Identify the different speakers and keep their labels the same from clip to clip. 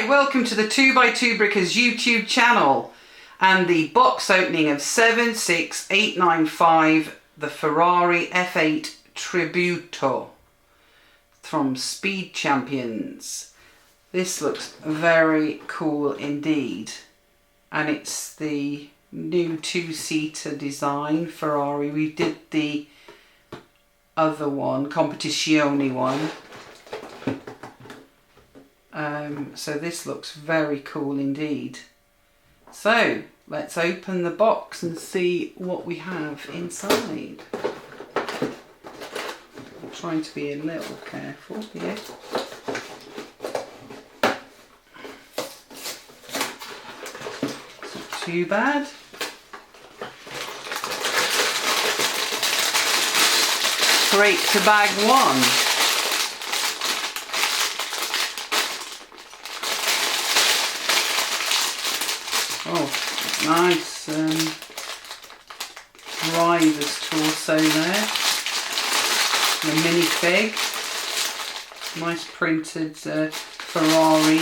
Speaker 1: Right, welcome to the 2x2 Brickers YouTube channel and the box opening of 76895, the Ferrari F8 Tributo from Speed Champions. This looks very cool indeed, and it's the new two-seater design Ferrari. We did the other one, Competizione one. So this looks very cool indeed. So let's open the box and see what we have inside. I'm trying to be a little careful here. It's not too bad. Straight to bag one. Oh, nice driver's torso there. The minifig. Nice printed Ferrari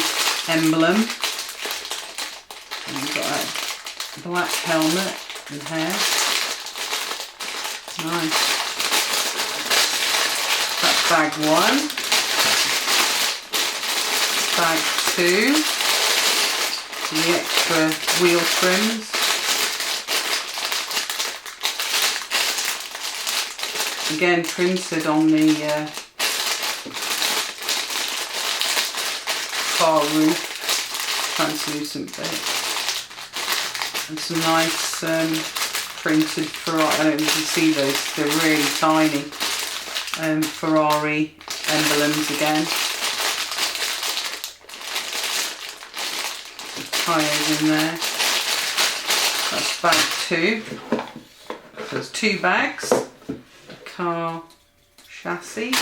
Speaker 1: emblem. And you've got that black helmet and hair. Nice. That's bag one. Bag two. The extra wheel trims. Again printed on the car roof, translucent bit. And some nice printed Ferrari, I don't know if you can see those, they're really tiny. Ferrari emblems again. Tyres in there. That's bag two. So there's two bags. The car chassis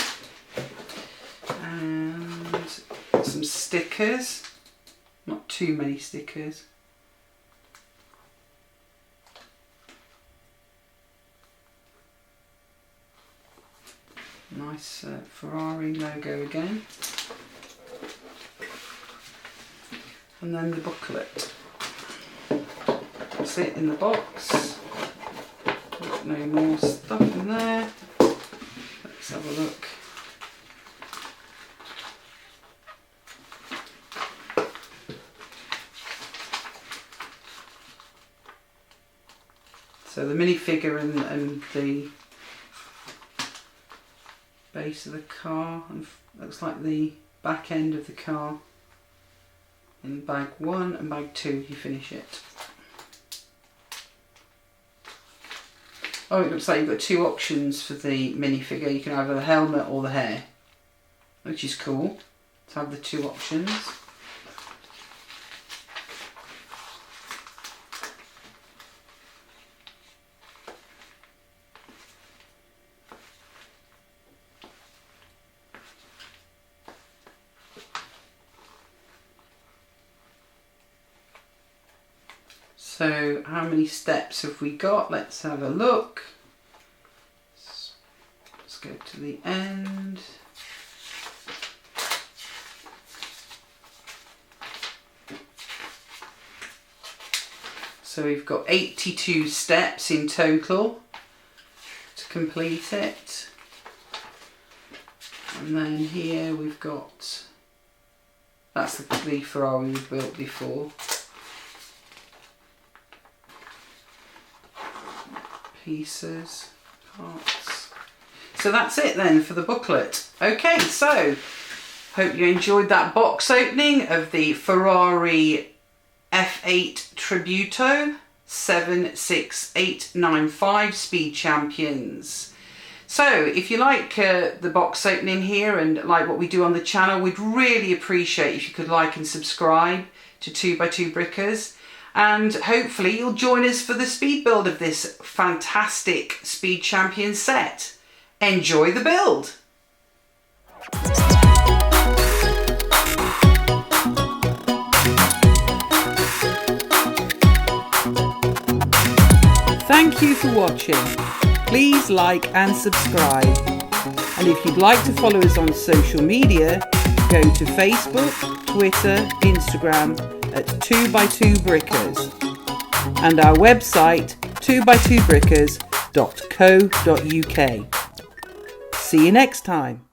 Speaker 1: and some stickers. Not too many stickers. Nice Ferrari logo again. And then the booklet. That's it in the box. Got no more stuff in there. Let's have a look. So the minifigure and the base of the car, and looks like the back end of the car. In bag one and bag two you finish it. Oh, it looks like you've got two options for the minifigure. You can have the helmet or the hair, which is cool to have the two options. So how many steps have we got? Let's have a look. Let's go to the end. So we've got 82 steps in total to complete it. And then here we've got, that's the Ferrari we built before. Pieces, parts. So that's it then for the booklet. Okay, so hope you enjoyed that box opening of the Ferrari F8 Tributo 76895 Speed Champions. So if you like the box opening here and like what we do on the channel, we'd really appreciate if you could like and subscribe to 2x2 Brickers. And hopefully you'll join us for the speed build of this fantastic Speed Champion set. Enjoy the build! Thank you for watching. Please like and subscribe. And if you'd like to follow us on social media, go to Facebook, Twitter, Instagram at 2x2brickers and our website 2x2brickers.co.uk. See you next time.